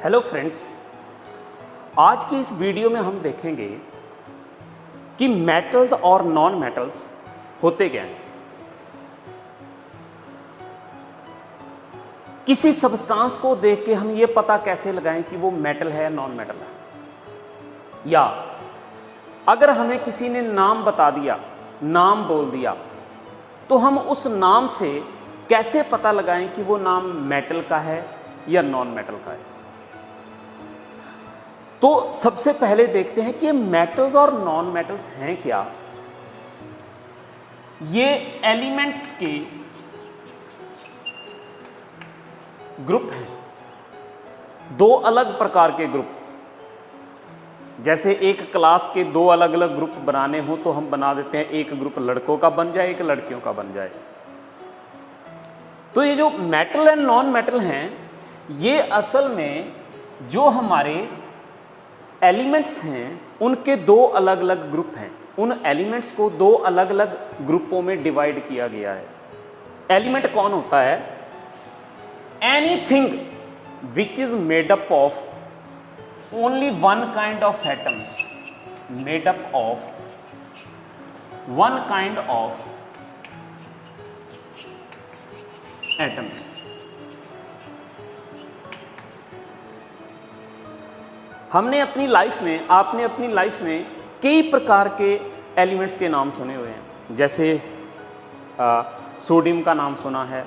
Hello friends, आज की इस वीडियो में हम देखेंगे कि मेटल्स और नॉन मेटल्स होते क्या हैं। किसी सब्सटेंस को देख के हम ये पता कैसे लगाएं कि वो मेटल है या नॉन मेटल है, या अगर हमें किसी ने नाम बता दिया, नाम बोल दिया, तो हम उस नाम से कैसे पता लगाएं कि वो नाम मेटल का है या नॉन मेटल का है। तो सबसे पहले देखते हैं कि ये मेटल्स और नॉन मेटल्स हैं क्या। ये एलिमेंट्स के ग्रुप हैं, दो अलग प्रकार के ग्रुप। जैसे एक क्लास के दो अलग अलग ग्रुप बनाने हो तो हम बना देते हैं, एक ग्रुप लड़कों का बन जाए, एक लड़कियों का बन जाए। तो ये जो मेटल एंड नॉन मेटल हैं, ये असल में जो हमारे एलिमेंट्स हैं उनके दो अलग अलग ग्रुप हैं। उन एलिमेंट्स को दो अलग अलग ग्रुपों में डिवाइड किया गया है। एलिमेंट कौन होता है? Anything which is made up of only one kind of atoms, made up of one kind of atoms. हमने अपनी लाइफ में, आपने अपनी लाइफ में कई प्रकार के एलिमेंट्स के नाम सुने हुए हैं। जैसे सोडियम का नाम सुना है,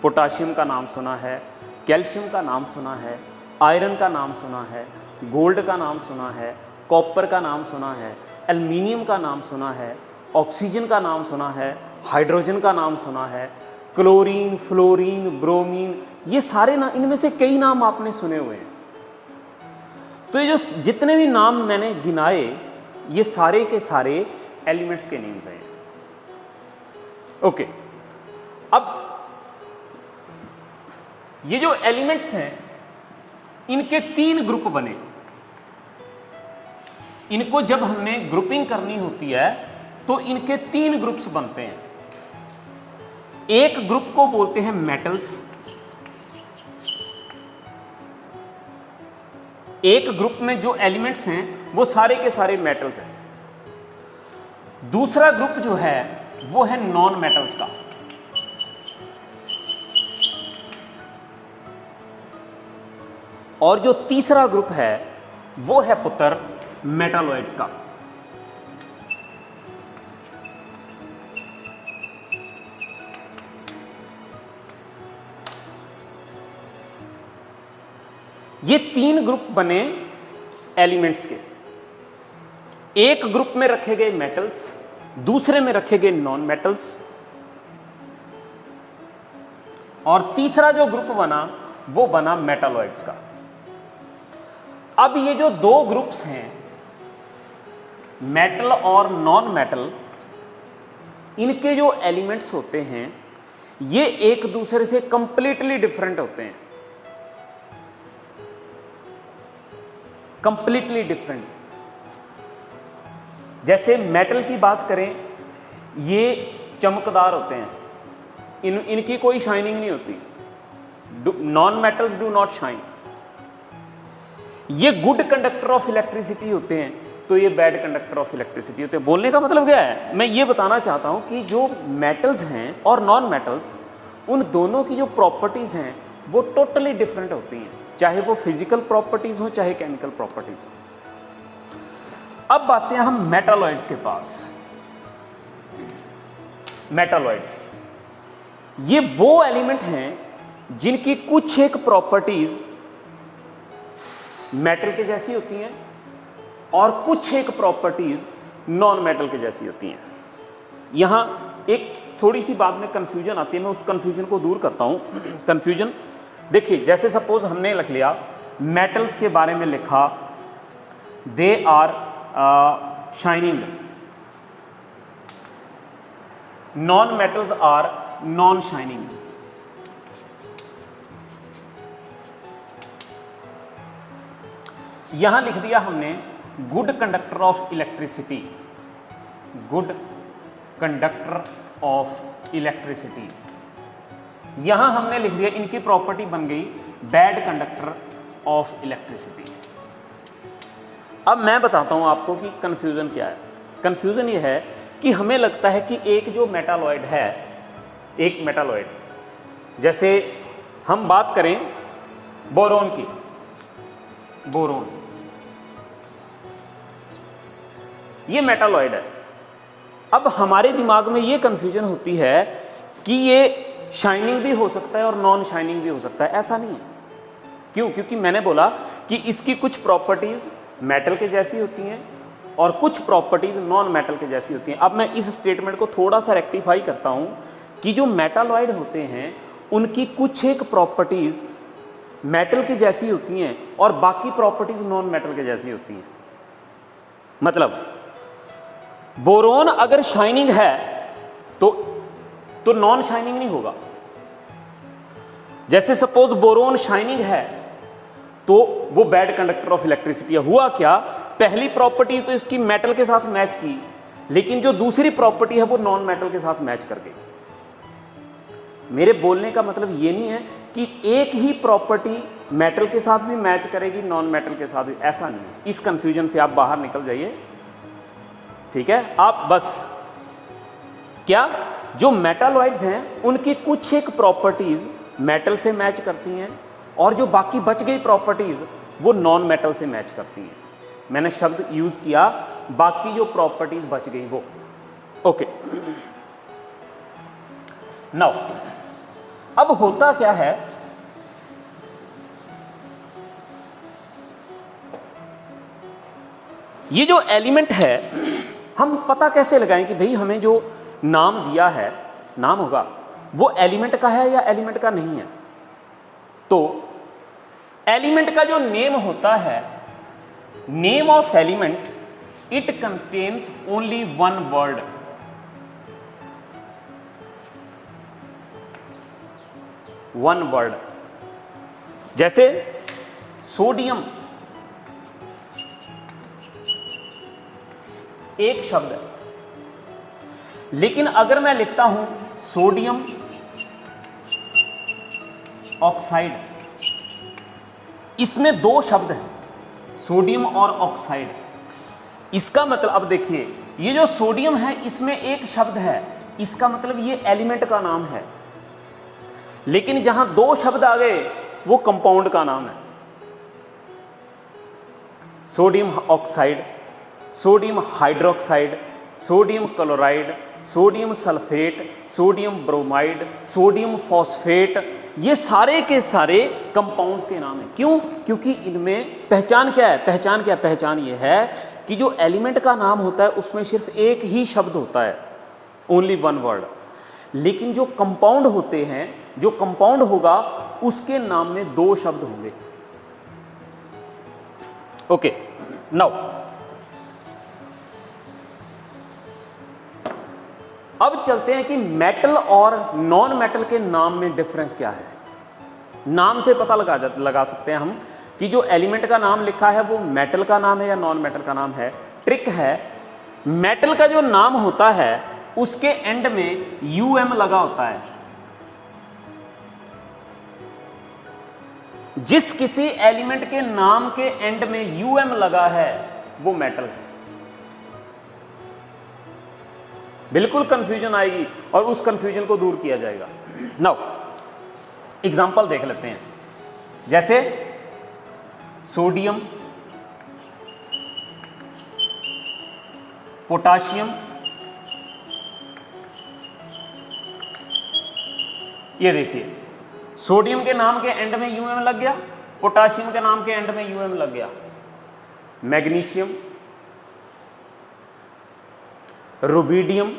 पोटाशियम का नाम सुना है, कैल्शियम का नाम सुना है, आयरन का नाम सुना है, गोल्ड का नाम सुना है, कॉपर का नाम सुना है, एल्युमिनियम का नाम सुना है, ऑक्सीजन का नाम सुना है, हाइड्रोजन का नाम सुना है, क्लोरीन, फ्लोरीन, ब्रोमीन, ये सारे ना, इनमें से कई नाम आपने सुने हुए हैं। तो ये जो जितने भी नाम मैंने गिनाए, ये सारे के सारे एलिमेंट्स के नेम्स हैं। ओके, अब ये जो एलिमेंट्स हैं, इनके तीन ग्रुप बने। इनको जब हमने ग्रुपिंग करनी होती है तो इनके तीन ग्रुप्स बनते हैं। एक ग्रुप को बोलते हैं मेटल्स, एक ग्रुप में जो एलिमेंट्स हैं वो सारे के सारे मेटल्स हैं। दूसरा ग्रुप जो है वो है नॉन मेटल्स का। और जो तीसरा ग्रुप है वो है पुत्र मेटालॉइड्स का। ये तीन ग्रुप बने एलिमेंट्स के। एक ग्रुप में रखे गए मेटल्स, दूसरे में रखे गए नॉन मेटल्स, और तीसरा जो ग्रुप बना वो बना मेटालॉइड्स का। अब ये जो दो ग्रुप्स हैं, मेटल और नॉन मेटल, इनके जो एलिमेंट्स होते हैं ये एक दूसरे से कंप्लीटली डिफरेंट होते हैं, कंप्लीटली डिफरेंट। जैसे मेटल की बात करें, ये चमकदार होते हैं, इनकी कोई शाइनिंग नहीं होती। Non metals do not shine. ये गुड कंडक्टर ऑफ इलेक्ट्रिसिटी होते हैं, तो ये बैड कंडक्टर ऑफ इलेक्ट्रिसिटी होते हैं। बोलने का मतलब क्या है? मैं ये बताना चाहता हूं कि जो मेटल्स हैं और नॉन मेटल्स, उन दोनों की जो प्रॉपर्टीज हैं वो टोटली डिफरेंट होती हैं, चाहे वो फिजिकल प्रॉपर्टीज हो चाहे केमिकल प्रॉपर्टीज हो। अब आते हैं हम मेटालॉइड्स के पास। मेटालॉइड्स ये वो एलिमेंट हैं जिनकी कुछ एक प्रॉपर्टीज मेटल के जैसी होती हैं और कुछ एक प्रॉपर्टीज नॉन मेटल के जैसी होती हैं। यहां एक थोड़ी सी बात में कंफ्यूजन आती है, मैं उस कंफ्यूजन को दूर करता हूं। कंफ्यूजन देखिए, जैसे सपोज हमने लिख लिया मेटल्स के बारे में, लिखा they are shining, non metals are non shining. यहां लिख दिया हमने good conductor of electricity, good conductor of electricity. यहां हमने लिख दिया, इनकी प्रॉपर्टी बन गई बैड कंडक्टर ऑफ इलेक्ट्रिसिटी। अब मैं बताता हूं आपको कि कंफ्यूजन क्या है। कंफ्यूजन ये है कि हमें लगता है कि एक जो मेटालॉइड है, एक मेटालॉइड, जैसे हम बात करें बोरोन की, बोरोन ये मेटालॉइड है। अब हमारे दिमाग में ये कंफ्यूजन होती है कि ये शाइनिंग भी हो सकता है और नॉन शाइनिंग भी हो सकता है। ऐसा नहीं है। क्यों? क्योंकि मैंने बोला कि इसकी कुछ प्रॉपर्टीज मेटल के जैसी होती हैं और कुछ प्रॉपर्टीज नॉन मेटल के जैसी होती हैं। अब मैं इस स्टेटमेंट को थोड़ा सा रेक्टिफाई करता हूं कि जो मेटालॉइड होते हैं उनकी कुछ एक प्रॉपर्टीज मेटल की जैसी होती हैं और बाकी प्रॉपर्टीज नॉन मेटल के जैसी होती हैं। मतलब बोरोन अगर शाइनिंग है तो नॉन शाइनिंग नहीं होगा। जैसे सपोज बोरोन शाइनिंग है तो वो बैड कंडक्टर ऑफ इलेक्ट्रिसिटी है। हुआ क्या, पहली प्रॉपर्टी तो इसकी मेटल के साथ मैच की, लेकिन जो दूसरी प्रॉपर्टी है वो नॉन मेटल के साथ मैच कर गई। मेरे बोलने का मतलब ये नहीं है कि एक ही प्रॉपर्टी मेटल के साथ भी मैच करेगी, नॉन मेटल के साथ भी, ऐसा नहीं है। इस कंफ्यूजन से आप बाहर निकल जाइए, ठीक है। आप बस क्या, जो मेटालॉइड्स हैं उनकी कुछ एक प्रॉपर्टीज मेटल से मैच करती हैं और जो बाकी बच गई प्रॉपर्टीज वो नॉन मेटल से मैच करती हैं। मैंने शब्द यूज किया बाकी जो प्रॉपर्टीज बच गई वो। ओके, नाउ अब होता क्या है, ये जो एलिमेंट है हम पता कैसे लगाएं कि भाई हमें जो नाम दिया है, नाम होगा वो एलिमेंट का है या एलिमेंट का नहीं है। तो एलिमेंट का जो नेम होता है, name of element, it contains only one word. One word. जैसे सोडियम एक शब्द है, लेकिन अगर मैं लिखता हूं सोडियम ऑक्साइड, इसमें दो शब्द हैं, सोडियम और ऑक्साइड। इसका मतलब, अब देखिए ये जो सोडियम है इसमें एक शब्द है, इसका मतलब ये एलिमेंट का नाम है, लेकिन जहां दो शब्द आ गए वो कंपाउंड का नाम है। Sodium oxide, sodium hydroxide, sodium chloride, sodium sulphate, sodium bromide, sodium phosphate, ये सारे के सारे कंपाउंड्स के नाम हैं। क्यों? क्योंकि इनमें पहचान क्या है, पहचान क्या है? पहचान ये है कि जो एलिमेंट का नाम होता है उसमें सिर्फ एक ही शब्द होता है, ओनली वन वर्ड। लेकिन जो कंपाउंड होते हैं, जो कंपाउंड होगा उसके नाम में दो शब्द होंगे। ओके, नाउ अब चलते हैं कि मेटल और नॉन मेटल के नाम में डिफरेंस क्या है। नाम से पता लगा सकते हैं हम कि जो एलिमेंट का नाम लिखा है वो मेटल का नाम है या नॉन मेटल का नाम है। ट्रिक है, मेटल का जो नाम होता है उसके एंड में यूएम लगा होता है। जिस किसी एलिमेंट के नाम के एंड में यूएम लगा है वो मेटल है। बिल्कुल कंफ्यूजन आएगी और उस कंफ्यूजन को दूर किया जाएगा। नाउ एग्जांपल देख लेते हैं, जैसे सोडियम, पोटाशियम, ये देखिए सोडियम के नाम के एंड में यूएम लग गया, पोटाशियम के नाम के एंड में यूएम लग गया। मैग्नीशियम, रुबिडियम,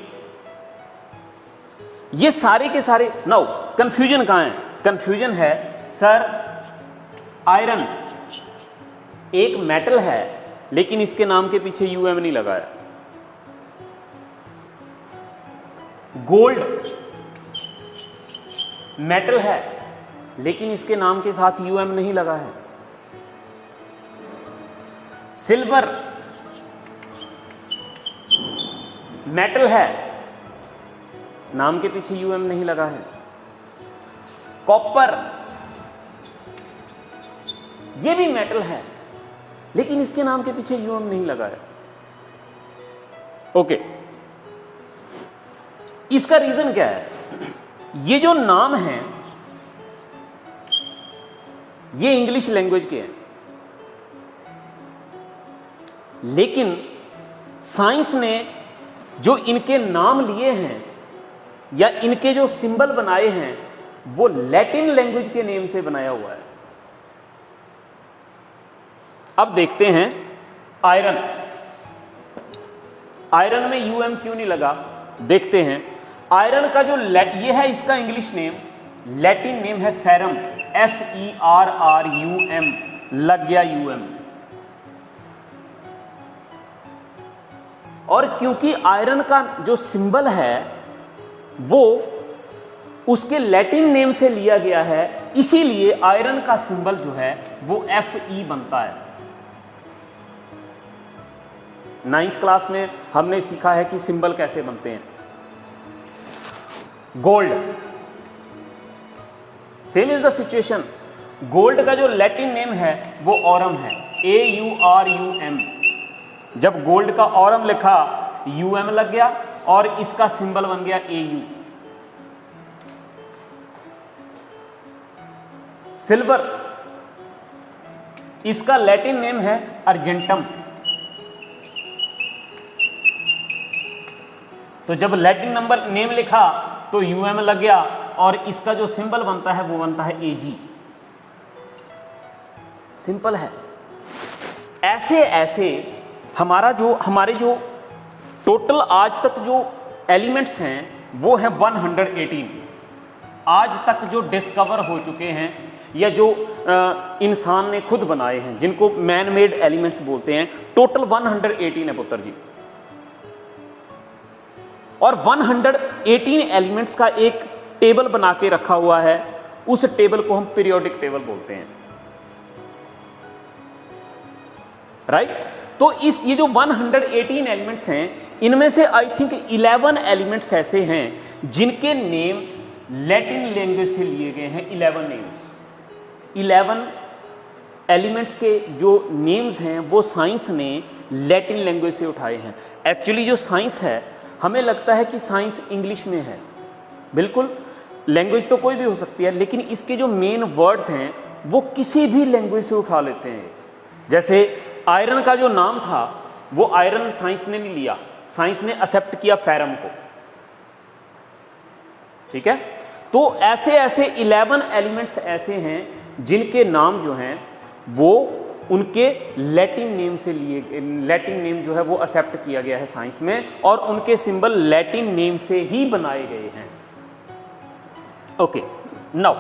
ये सारे के सारे। नाउ कंफ्यूजन कहां है? कंफ्यूजन है सर आयरन एक मेटल है लेकिन इसके नाम के पीछे यूएम नहीं लगाया। गोल्ड मेटल है लेकिन इसके नाम के साथ यूएम नहीं लगा है। सिल्वर मेटल है, नाम के पीछे यूएम नहीं लगा है। कॉपर ये भी मेटल है, लेकिन इसके नाम के पीछे यूएम नहीं लगा है। ओके, इसका रीजन क्या है? ये जो नाम है ये इंग्लिश लैंग्वेज के हैं, लेकिन साइंस ने जो इनके नाम लिए हैं या इनके जो सिंबल बनाए हैं वो लैटिन लैंग्वेज के नेम से बनाया हुआ है। अब देखते हैं आयरन, आयरन में यूएम क्यों नहीं लगा, देखते हैं। आयरन का जो ये है इसका इंग्लिश नेम, लैटिन नेम है फेरम, FERRUM, लग गया यूएम। और क्योंकि आयरन का जो सिंबल है वो उसके लैटिन नेम से लिया गया है, इसीलिए आयरन का सिंबल जो है वो FE बनता है। 9th क्लास में हमने सीखा है कि सिंबल कैसे बनते हैं। Gold, same is the situation. Gold का जो लैटिन नेम है वो ऑरम है, AURUM। जब गोल्ड का ऑरम लिखा UM लग गया और इसका सिंबल बन गया AU। सिल्वर, इसका लैटिन नेम है अर्जेंटम। तो जब लैटिन नंबर नेम लिखा तो UM लग गया और इसका जो सिंबल बनता है वो बनता है AG। सिंपल है। ऐसे ऐसे हमारे जो टोटल आज तक जो एलिमेंट्स हैं वो हैं 118 आज तक जो डिस्कवर हो चुके हैं या जो इंसान ने खुद बनाए हैं, जिनको मैन मेड एलिमेंट्स बोलते हैं। टोटल 118 है पुत्र जी। और 118 एलिमेंट्स का एक टेबल बना के रखा हुआ है, उस टेबल को हम पीरियोडिक टेबल बोलते हैं, राइट। तो ये जो 118 एलिमेंट्स हैं, इनमें से आई थिंक 11 एलिमेंट्स ऐसे हैं जिनके नेम लैटिन लैंग्वेज से लिए गए हैं। 11 नेम्स, 11 एलिमेंट्स के जो नेम्स हैं वो साइंस ने लैटिन लैंग्वेज से उठाए हैं। एक्चुअली जो साइंस है, हमें लगता है कि साइंस इंग्लिश में है, बिल्कुल लैंग्वेज तो कोई भी हो सकती है, लेकिन इसके जो मेन वर्ड्स हैं वो किसी भी लैंग्वेज से उठा लेते हैं। जैसे आयरन का जो नाम था वो आयरन साइंस ने नहीं लिया, साइंस ने एक्सेप्ट किया फेरम को, ठीक है। तो ऐसे ऐसे 11 एलिमेंट्स ऐसे हैं जिनके नाम जो हैं वो उनके लैटिन नेम से लिए, लैटिन नेम जो है वो एक्सेप्ट किया गया है साइंस में, और उनके सिंबल लैटिन नेम से ही बनाए गए हैं। ओके, नाउ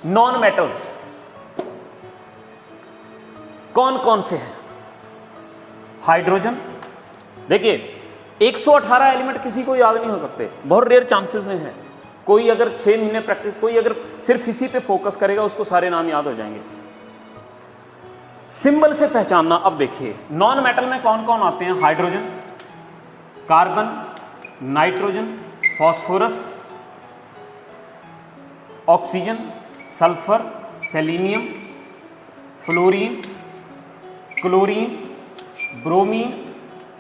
नॉन मेटल्स कौन कौन से हैं? हाइड्रोजन, देखिए 118 एलिमेंट किसी को याद नहीं हो सकते, बहुत रेयर चांसेस में है। कोई अगर 6 महीने प्रैक्टिस, कोई अगर सिर्फ इसी पे फोकस करेगा उसको सारे नाम याद हो जाएंगे। सिंबल से पहचानना, अब देखिए नॉन मेटल में कौन कौन आते हैं? Hydrogen, carbon, nitrogen, phosphorus, oxygen, sulphur, selenium, fluorine, chlorine, bromine,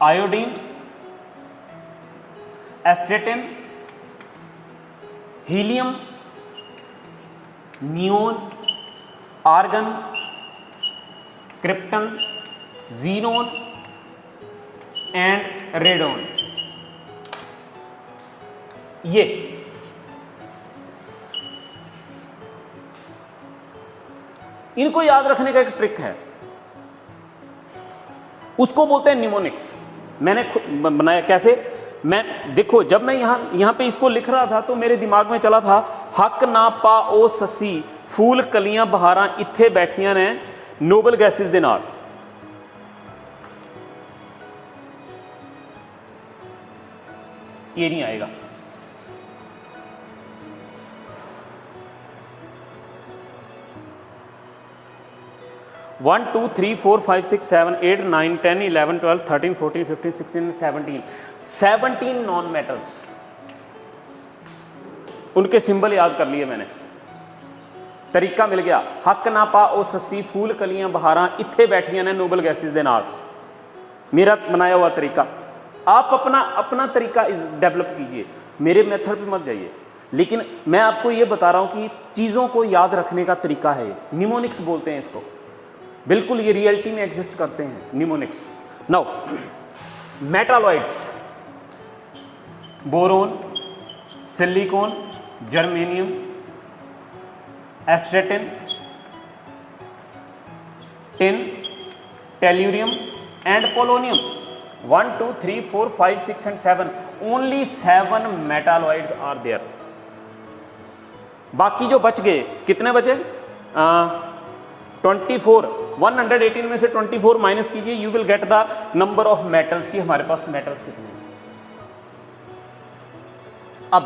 iodine, astatine, helium, neon, argon, krypton, xenon and radon. ये इनको याद रखने का एक ट्रिक है, उसको बोलते हैं निमोनिक्स। मैंने खुद बनाया, कैसे? मैं देखो, जब मैं यहां पे इसको लिख रहा था तो मेरे दिमाग में चला था हक ना पा ओ ससी फूल कलियां बहारां इत्थे बैठियां ने नोबल गैसेस दे नाल। ये नहीं आएगा। One two three four five six seven 8 9 10 11 12 13 14 15 16 17 non metals, उनके सिंबल याद कर लिए मैंने। तरीका मिल गया। हक ना पा ओ सस्सी फूल कलियां बहारां इत्थे बैठियां ने नोबल गैसेस दे नाल, मेरा बनाया हुआ तरीका। आप अपना तरीका डेवलप कीजिए, मेरे मेथड पे मत जाइए। लेकिन मैं आपको ये बता रहा हूँ कि चीज़ों को याद रखने का तरीका है, निमोनिक्स बोलते हैं इसको, बिल्कुल ये रियलिटी में एग्जिस्ट करते हैं mnemonics. Now metalloids, boron, silicon, germanium, astatine, tin, tellurium and polonium. 1 2 3 4 5 6 and 7, only 7 metalloids are there. बाकी जो बच गए, कितने बचे? 24। 118 में से 24 माइनस कीजिए, you will get the number of metals की हमारे पास मेटल्स कितने हैं। अब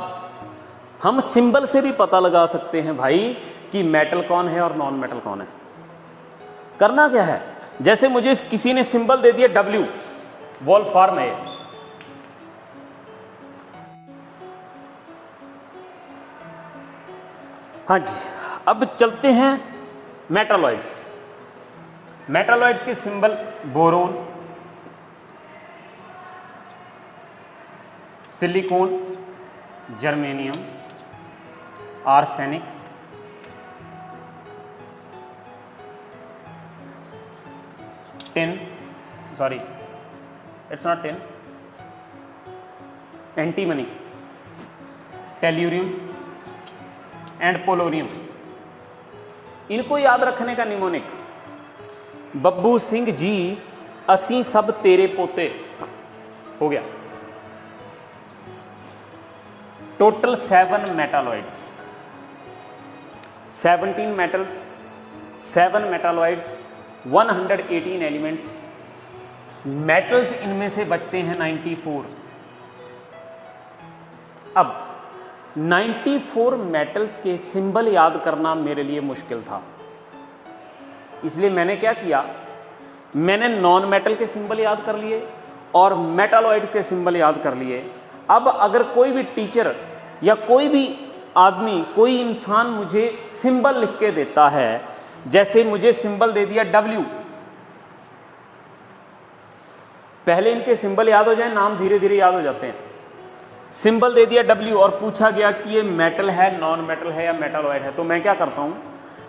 हम सिंबल से भी पता लगा सकते हैं भाई कि मेटल कौन है और नॉन मेटल कौन है। करना क्या है, जैसे मुझे किसी ने सिंबल दे दिया W, वोल्फ्राम है। हाँ जी, अब चलते हैं मेटालॉइड्स। मेटालॉइड्स के symbol boron, silicon, germanium, arsenic, tin, sorry it's not tin, antimony, tellurium and polonium. इनको याद रखने का निमोनिक, बब्बू सिंह जी असी सब तेरे पोते, हो गया। Total 7 metalloids, 17 metals, 7 metalloids, 118 elements. Metals इनमें से बचते हैं 94। अब 94 मेटल्स के सिंबल याद करना मेरे लिए मुश्किल था, इसलिए मैंने क्या किया, मैंने नॉन मेटल के सिंबल याद कर लिए और मेटालॉइड के सिंबल याद कर लिए। अब अगर कोई भी टीचर या कोई भी आदमी, कोई इंसान मुझे सिंबल लिख के देता है, जैसे मुझे सिंबल दे दिया W, पहले इनके सिंबल याद हो जाए, नाम धीरे धीरे याद हो जाते हैं। सिंबल दे दिया W और पूछा गया कि ये मेटल है, नॉन मेटल है या मेटालॉइड है, तो मैं क्या करता हूं,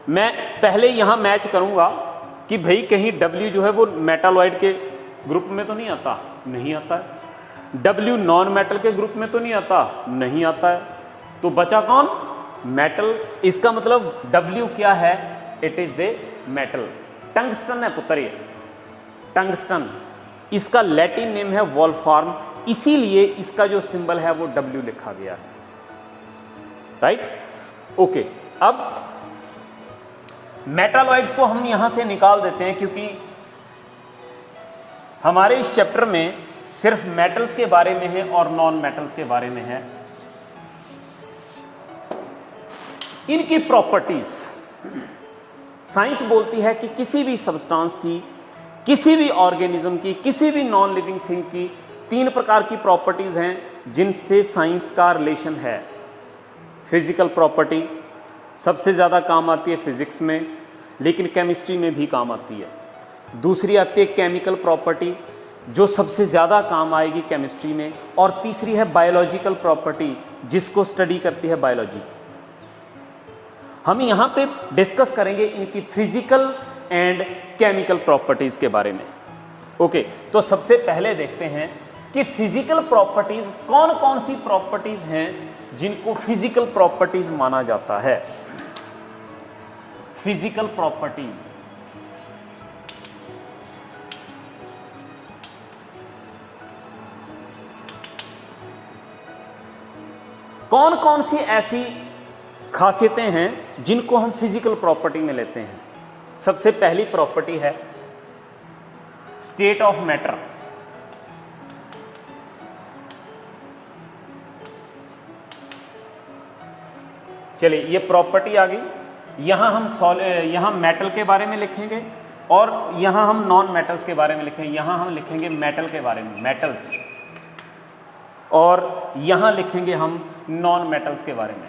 मैं पहले यहां मैच करूंगा कि भाई कहीं W जो है वो मेटालॉइड के ग्रुप में तो नहीं आता, नहीं आता है। W नॉन मेटल के ग्रुप में तो नहीं आता, नहीं आता है। तो बचा कौन? मेटल। इसका मतलब W क्या है? It is the metal. Tungsten है पुत्र, ये टंगस्टन, इसका लैटिन नेम है वोल्फ्राम, इसीलिए इसका जो सिंबल है वो W लिखा गया है। Right, okay. अब मेटालॉइड्स को हम यहां से निकाल देते हैं, क्योंकि हमारे इस चैप्टर में सिर्फ मेटल्स के बारे में है और नॉन मेटल्स के बारे में है। इनकी प्रॉपर्टीज, साइंस बोलती है कि किसी भी सब्सटेंस की, किसी भी ऑर्गेनिज्म की, किसी भी नॉन लिविंग थिंग की 3 प्रकार की प्रॉपर्टीज हैं जिनसे साइंस का रिलेशन है। फिजिकल प्रॉपर्टी सबसे ज़्यादा काम आती है फिजिक्स में, लेकिन केमिस्ट्री में भी काम आती है। दूसरी आती है केमिकल प्रॉपर्टी, जो सबसे ज़्यादा काम आएगी केमिस्ट्री में। और तीसरी है बायोलॉजिकल प्रॉपर्टी, जिसको स्टडी करती है बायोलॉजी। हम यहाँ पे डिस्कस करेंगे इनकी फिजिकल एंड केमिकल प्रॉपर्टीज के बारे में। ओके, तो सबसे पहले देखते हैं कि फिजिकल प्रॉपर्टीज कौन कौन सी प्रॉपर्टीज हैं जिनको फिजिकल प्रॉपर्टीज माना जाता है। फिजिकल प्रॉपर्टीज, कौन कौन सी ऐसी खासियतें हैं जिनको हम फिजिकल प्रॉपर्टी में लेते हैं। सबसे पहली प्रॉपर्टी है स्टेट ऑफ मैटर। चलिए, ये प्रॉपर्टी आ गई। यहां हम यहां मेटल के बारे में लिखेंगे और यहां हम नॉन मेटल्स के बारे में लिखेंगे। यहां हम लिखेंगे मेटल के बारे में, मेटल्स, और यहां लिखेंगे हम नॉन मेटल्स के बारे में।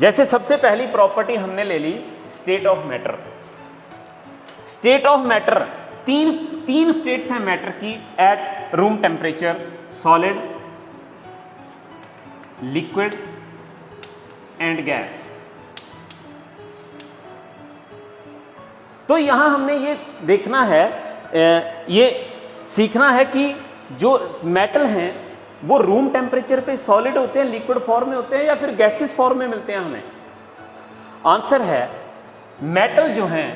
जैसे सबसे पहली प्रॉपर्टी हमने ले ली state of matter. State of matter, तीन स्टेट्स हैं मैटर की at room temperature, solid, liquid and gas. तो यहां हमने ये देखना है, ये सीखना है कि जो मेटल हैं वो रूम टेम्परेचर पे सॉलिड होते हैं, लिक्विड फॉर्म में होते हैं या फिर गैसेस फॉर्म में मिलते हैं हमें। आंसर है मेटल जो हैं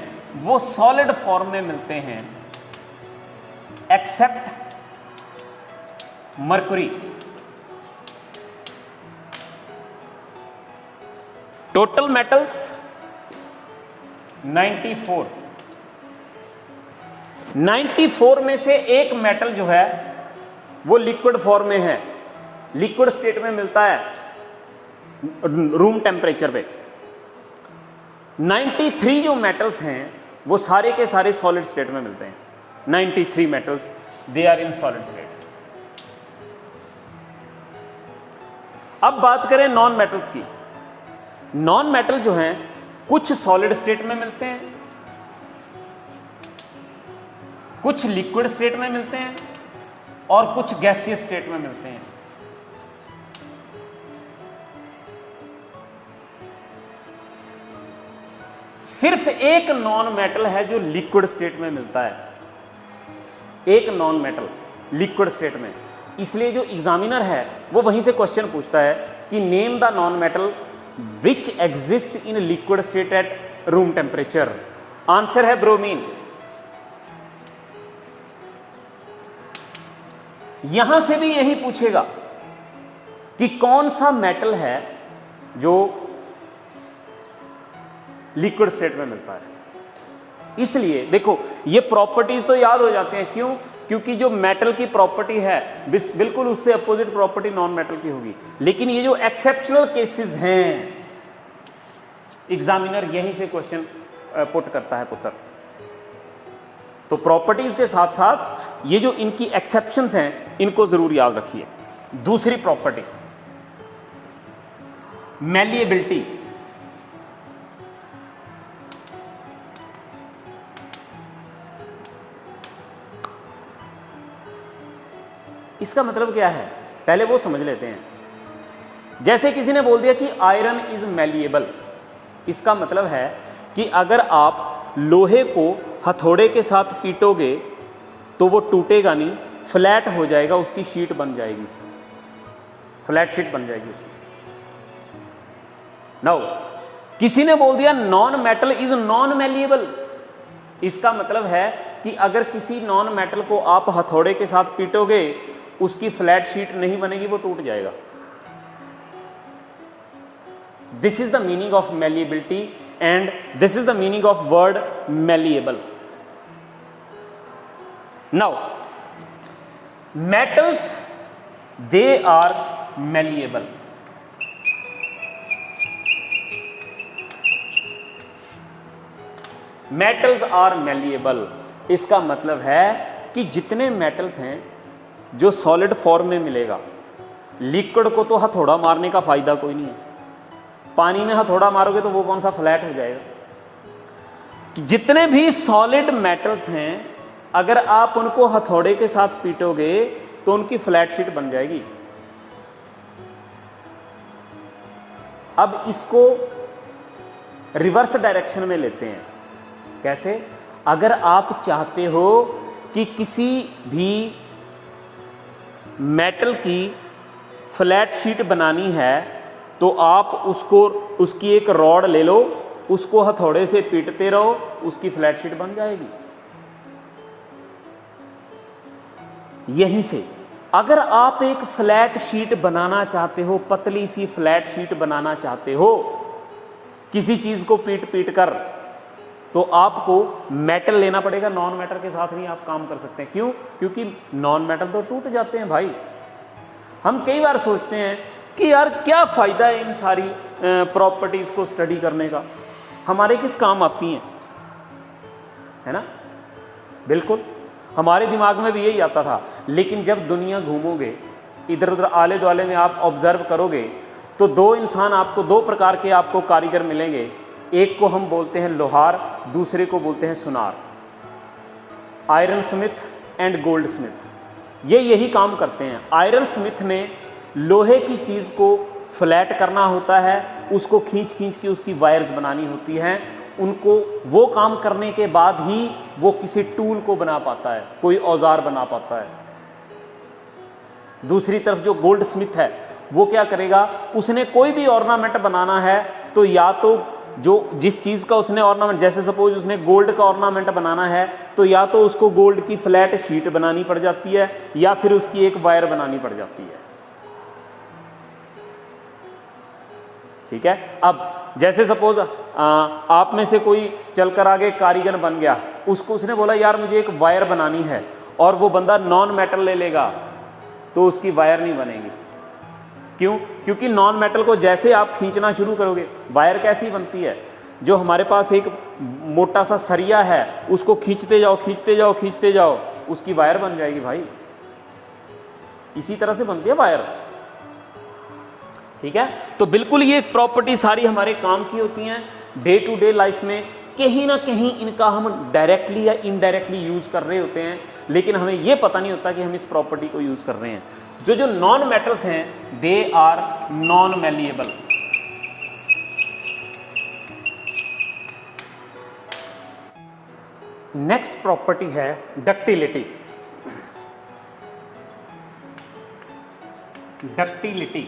वो सॉलिड फॉर्म में मिलते हैं एक्सेप्ट मरकरी। Total metals 94। 94 में से एक मेटल जो है वो लिक्विड फॉर्म में है, लिक्विड स्टेट में मिलता है रूम टेम्परेचर पे। 93 जो मेटल्स हैं वो सारे के सारे सॉलिड स्टेट में मिलते हैं। 93 metals they are in solid state. अब बात करें नॉन मेटल्स की। नॉन मेटल जो हैं कुछ सॉलिड स्टेट में मिलते हैं, कुछ लिक्विड स्टेट में मिलते हैं और कुछ गैसियस स्टेट में मिलते हैं। सिर्फ एक नॉन मेटल है जो लिक्विड स्टेट में मिलता है, एक नॉन मेटल लिक्विड स्टेट में। इसलिए जो एग्जामिनर है वो वहीं से क्वेश्चन पूछता है कि name the non metal which exist in liquid state eight room temperature. Answer है ब्रोमीन। यहां से भी यही पूछेगा कि कौन सा मेटल है जो लिक्विड स्टेट में मिलता है। इसलिए देखो ये प्रॉपर्टीज तो याद हो जाते हैं, क्यों? क्योंकि जो मेटल की प्रॉपर्टी है बिल्कुल उससे अपोजिट प्रॉपर्टी नॉन मेटल की होगी। लेकिन ये जो एक्सेप्शनल केसेस हैं एग्जामिनर यहीं से क्वेश्चन पुट करता है पुत्र। तो प्रॉपर्टीज के साथ साथ ये जो इनकी एक्सेप्शंस हैं इनको जरूर याद रखिए। दूसरी प्रॉपर्टी मैलिएबिलिटी। इसका मतलब क्या है पहले वो समझ लेते हैं। जैसे किसी ने बोल दिया कि आयरन इज मैलिएबल, इसका मतलब है कि अगर आप लोहे को हथौड़े के साथ पीटोगे तो वो टूटेगा नहीं, फ्लैट हो जाएगा, उसकी शीट बन जाएगी, फ्लैट शीट बन जाएगी उसकी। नाउ किसी ने बोल दिया non metal is non malleable, इसका मतलब है कि अगर किसी नॉन मेटल को आप हथौड़े के साथ पीटोगे उसकी फ्लैट शीट नहीं बनेगी, वो टूट जाएगा। This is the meaning of malleability and this is the meaning of word malleable. Now metals they are malleable। metals are malleable इसका मतलब है कि जितने metals हैं जो सॉलिड फॉर्म में मिलेगा, लिक्विड को तो हथौड़ा मारने का फायदा कोई नहीं है, पानी में हथौड़ा मारोगे तो वो कौन सा फ्लैट हो जाएगा। जितने भी सॉलिड मेटल्स हैं अगर आप उनको हथौड़े के साथ पीटोगे तो उनकी फ्लैट शीट बन जाएगी। अब इसको रिवर्स डायरेक्शन में लेते हैं। कैसे? अगर आप चाहते हो कि किसी भी मेटल की फ्लैट शीट बनानी है तो आप उसकी एक रॉड ले लो, उसको हथौड़े से पीटते रहो, उसकी फ्लैट शीट बन जाएगी। यहीं से अगर आप एक फ्लैट शीट बनाना चाहते हो, पतली सी फ्लैट शीट बनाना चाहते हो किसी चीज को पीट पीट कर, तो आपको मेटल लेना पड़ेगा, नॉन मेटल के साथ नहीं आप काम कर सकते। क्यों? क्योंकि नॉन मेटल तो टूट जाते हैं भाई। हम कई बार सोचते हैं कि यार क्या फायदा है इन सारी प्रॉपर्टीज को स्टडी करने का, हमारे किस काम आती हैं, है ना? बिल्कुल हमारे दिमाग में भी यही आता था। लेकिन जब दुनिया घूमोगे, इधर उधर आले दुआले में आप ऑब्जर्व करोगे तो दो इंसान आपको, दो प्रकार के आपको कारीगर मिलेंगे, एक को हम बोलते हैं लोहार, दूसरे को बोलते हैं सुनार। Iron Smith and gold Smith, ये यही काम करते हैं। आयरन स्मिथ ने लोहे की चीज़ को फ्लैट करना होता है, उसको खींच खींच के उसकी वायर्स बनानी होती हैं, उनको वो काम करने के बाद ही वो किसी टूल को बना पाता है, कोई औजार बना पाता है। दूसरी तरफ जो गोल्ड स्मिथ है वो क्या करेगा, उसने कोई भी ऑर्नामेंट बनाना है तो या तो जो जिस चीज़ का उसने ऑर्नामेंट, जैसे सपोज उसने गोल्ड का ऑर्नामेंट बनाना है तो या तो उसको गोल्ड की फ्लैट शीट बनानी पड़ जाती है या फिर उसकी एक वायर बनानी पड़ जाती है। ठीक है। अब जैसे सपोज आप में से कोई चलकर आगे कारीगर बन गया, उसको उसने बोला यार मुझे एक वायर बनानी है, और वो बंदा नॉन मेटल ले लेगा तो उसकी वायर नहीं बनेगी। क्यों? क्योंकि नॉन मेटल को जैसे आप खींचना शुरू करोगे, वायर कैसी बनती है, जो हमारे पास एक मोटा सा सरिया है उसको खींचते जाओ खींचते जाओ खींचते जाओ, उसकी वायर बन जाएगी भाई। इसी तरह से बनती है वायर। ठीक है। तो बिल्कुल ये प्रॉपर्टी सारी हमारे काम की होती हैं डे टू डे लाइफ में। कहीं ना कहीं इनका हम डायरेक्टली या इनडायरेक्टली यूज कर रहे होते हैं, लेकिन हमें ये पता नहीं होता कि हम इस प्रॉपर्टी को यूज कर रहे हैं। जो नॉन मेटल्स हैं they are non malleable. Next property है ductility. Ductility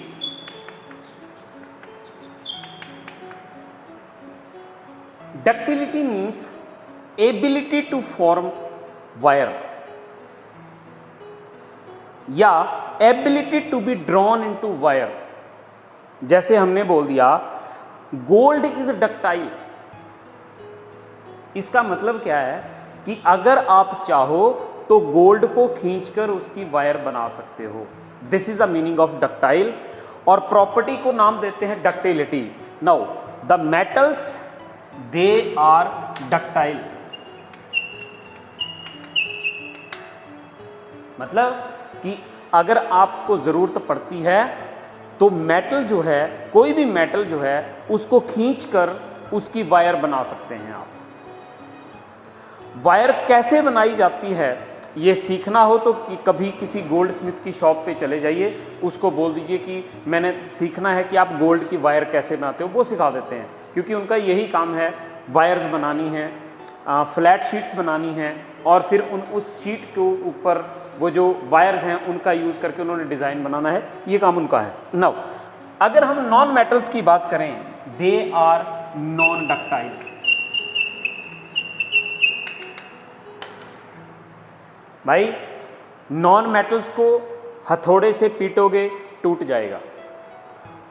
Ductility means ability to form wire या ability to be drawn into wire। जैसे हमने बोल दिया गोल्ड इज डक्टाइल, इसका मतलब क्या है कि अगर आप चाहो तो गोल्ड को खींचकर उसकी वायर बना सकते हो। This is the meaning of ductile, और प्रॉपर्टी को नाम देते हैं ductility. Now the metals they are ductile, मतलब कि अगर आपको जरूरत पड़ती है तो मेटल जो है, कोई भी मेटल जो है, उसको खींचकर उसकी वायर बना सकते हैं आप। वायर कैसे बनाई जाती है ये सीखना हो तो कि कभी किसी गोल्ड स्मिथ की शॉप पे चले जाइए, उसको बोल दीजिए कि मैंने सीखना है कि आप गोल्ड की वायर कैसे बनाते हो, वो सिखा देते हैं। क्योंकि उनका यही काम है, वायर्स बनानी है, फ्लैट शीट्स बनानी है, और फिर उस शीट के ऊपर वो जो वायर्स हैं उनका यूज़ करके उन्होंने डिज़ाइन बनाना है, ये काम उनका है। नाउ अगर हम नॉन मेटल्स की बात करें, दे आर नॉन डक्टाइल। भाई नॉन मेटल्स को हथौड़े से पीटोगे टूट जाएगा,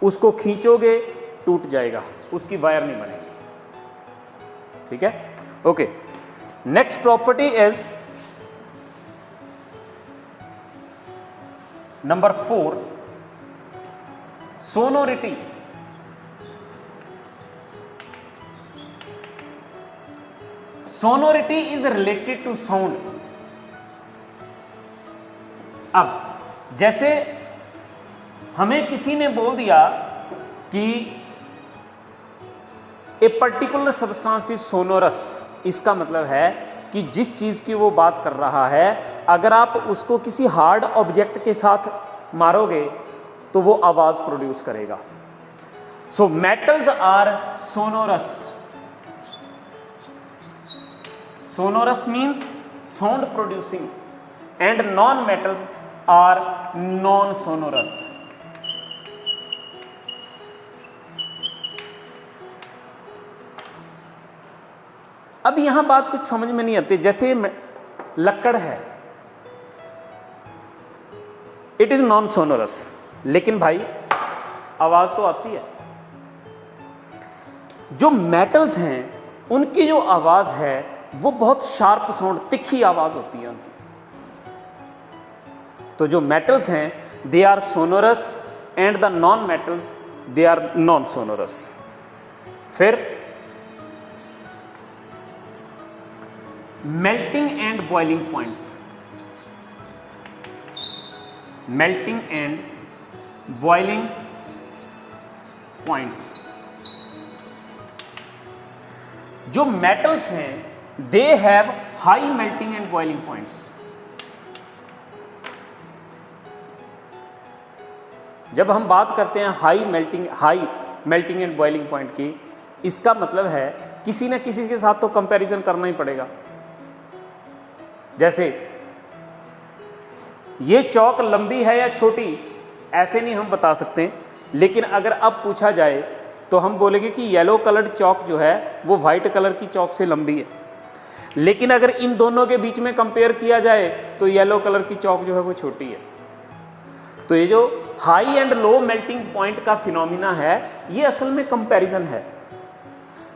उसको खींचोगे टूट जाएगा, उसकी वायर नहीं बनेगी। ठीक है। Okay, next property is number 4, sonority. Sonority is related to sound. अब जैसे हमें किसी ने बोल दिया कि a particular substance is sonorous, इसका मतलब है कि जिस चीज़ की वो बात कर रहा है, अगर आप उसको किसी हार्ड ऑब्जेक्ट के साथ मारोगे तो वो आवाज़ प्रोड्यूस करेगा। So metals are sonorous. Sonorous means sound producing, and non metals are non sonorous. अब यहां बात कुछ समझ में नहीं आती। जैसे लकड़ है, इट इज नॉन सोनोरस, लेकिन भाई आवाज तो आती है। जो मेटल्स हैं उनकी जो आवाज है वो बहुत शार्प साउंड, तिखी आवाज होती है उनकी। तो जो मेटल्स हैं they are sonorous and the non metals they are non sonorous. फिर melting and boiling points. Melting and boiling points. जो मेटल्स हैं they have high melting and boiling points. जब हम बात करते हैं high melting and boiling point की, इसका मतलब है किसी न किसी के साथ तो कंपैरिजन करना ही पड़ेगा। जैसे ये चौक लंबी है या छोटी, ऐसे नहीं हम बता सकते, लेकिन अगर अब पूछा जाए तो हम बोलेंगे कि येलो कलर्ड चौक जो है वो वाइट कलर की चौक से लंबी है। लेकिन अगर इन दोनों के बीच में कंपेयर किया जाए तो येलो कलर की चौक जो है वो छोटी है। तो ये जो high and low melting point का फिनोमिना है, ये असल में कंपैरिजन है।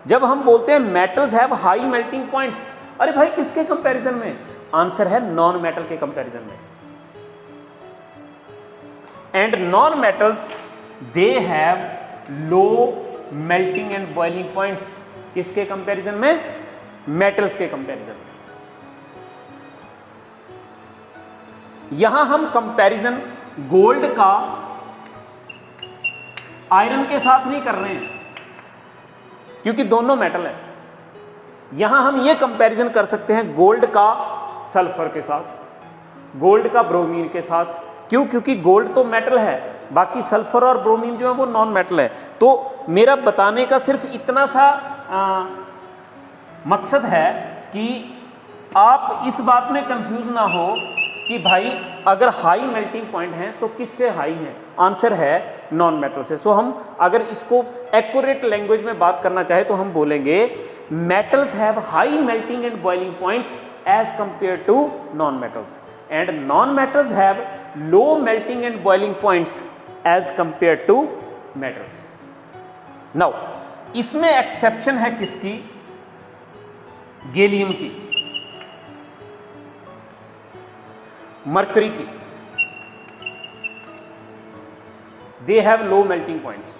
जब हम बोलते हैं metals have high melting points, अरे भाई किसके कंपैरिजन में? आंसर है नॉन मेटल के कंपैरिजन में। And non metals they have low melting and boiling points. किसके कंपैरिजन में? मेटल्स के कंपैरिजन में। यहां हम कंपैरिजन गोल्ड का आयरन के साथ नहीं कर रहे हैं क्योंकि दोनों मेटल है। यहां हम ये कंपैरिजन कर सकते हैं गोल्ड का सल्फर के साथ, गोल्ड का ब्रोमीन के साथ। क्यों? क्योंकि गोल्ड तो मेटल है, बाकी सल्फर और ब्रोमीन जो है वो नॉन मेटल है। तो मेरा बताने का सिर्फ इतना सा मकसद है कि आप इस बात में कंफ्यूज ना हो कि भाई अगर हाई मेल्टिंग पॉइंट है तो किससे हाई है? आंसर है नॉन मेटल से। सो हम अगर इसको एक्यूरेट लैंग्वेज में बात करना चाहे तो हम बोलेंगे metals have high melting and boiling points as compare to non metals, and non metals have low melting and boiling points as compare to metals. Now इसमें एक्सेप्शन है किसकी? गैलियम की, मरकरी की। They have low melting points.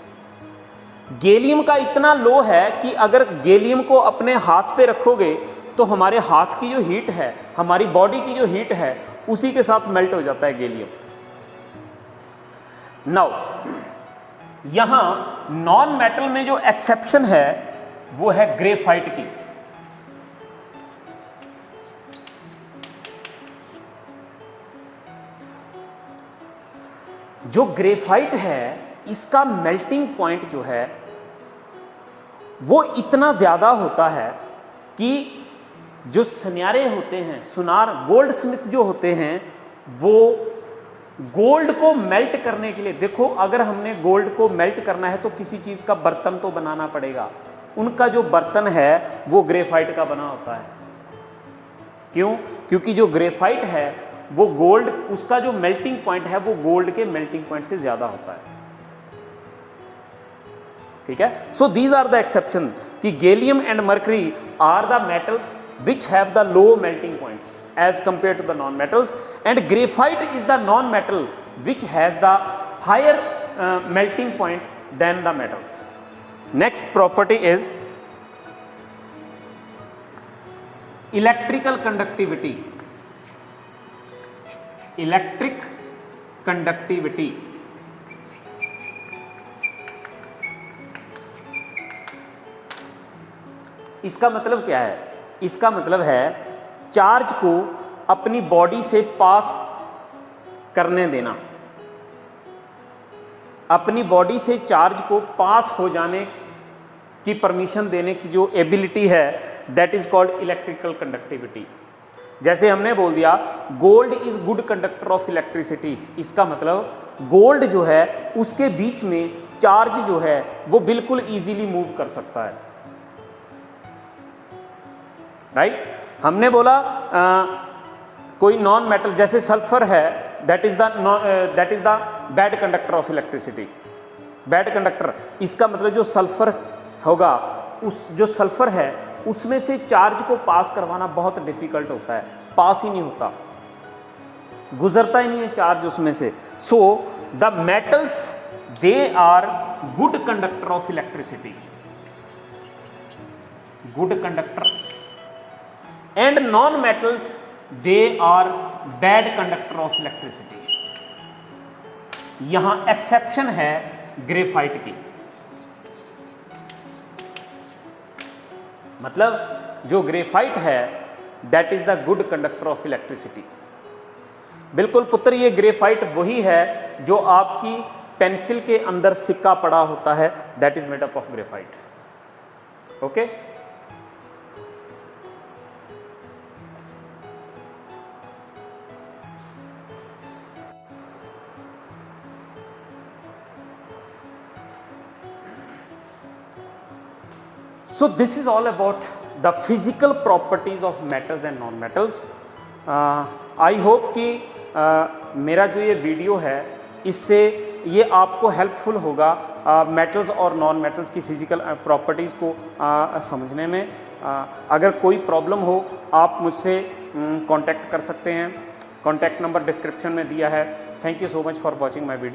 Gallium का इतना लो है कि अगर गैलियम को अपने हाथ पे रखोगे तो हमारे हाथ की जो हीट है, हमारी बॉडी की जो हीट है, उसी के साथ मेल्ट हो जाता है गैलियम। नाउ यहां नॉन मेटल में जो एक्सेप्शन है वो है ग्रेफाइट की। जो ग्रेफाइट है इसका मेल्टिंग पॉइंट जो है वो इतना ज़्यादा होता है कि जो सुनारे होते हैं, सुनार गोल्ड स्मिथ जो होते हैं, वो गोल्ड को मेल्ट करने के लिए, देखो अगर हमने गोल्ड को मेल्ट करना है तो किसी चीज़ का बर्तन तो बनाना पड़ेगा। उनका जो बर्तन है वो ग्रेफाइट का बना होता है। क्यों? क्योंकि जो ग्रेफाइट है वो गोल्ड, उसका जो मेल्टिंग पॉइंट है वो गोल्ड के मेल्टिंग पॉइंट से ज्यादा होता है। ठीक है? So these are the exception कि gallium and mercury are the metals which have the low melting points as compare to the non metals, and graphite is the non metal which has the higher melting point than the metals. Next property is electrical conductivity. Electric conductivity इसका मतलब क्या है? इसका मतलब है charge को अपनी body से पास करने देना। अपनी बॉडी से चार्ज को पास हो जाने की परमिशन देने की जो एबिलिटी है, that is called electrical conductivity. जैसे हमने बोल दिया gold is good conductor of electricity, इसका मतलब गोल्ड जो है उसके बीच में चार्ज जो है वो बिल्कुल इजीली मूव कर सकता है। राइट? हमने बोला कोई नॉन मेटल जैसे सल्फर है, that is the bad conductor of electricity. Bad conductor, इसका मतलब जो सल्फर होगा, उस जो सल्फर है उसमें से चार्ज को पास करवाना बहुत डिफिकल्ट होता है, पास ही नहीं होता, गुजरता ही नहीं है चार्ज उसमें से। So the metals they are good conductor of electricity, good conductor, and non metals they are bad conductor of electricity. यहां एक्सेप्शन है ग्रेफाइट की। मतलब जो ग्रेफाइट है that is the good conductor of electricity. बिल्कुल पुत्र, ये ग्रेफाइट वही है जो आपकी पेंसिल के अंदर सिक्का पड़ा होता है, that is made up of graphite. Okay, so this is all about the physical properties of metals and non metals. I hope कि मेरा जो ये वीडियो है इससे ये आपको हेल्पफुल होगा मेटल्स और नॉन मेटल्स की फिजिकल प्रॉपर्टीज़ को समझने में। अगर कोई प्रॉब्लम हो आप मुझसे कांटेक्ट कर सकते हैं, कांटेक्ट नंबर डिस्क्रिप्शन में दिया है। Thank you so much for watching my video.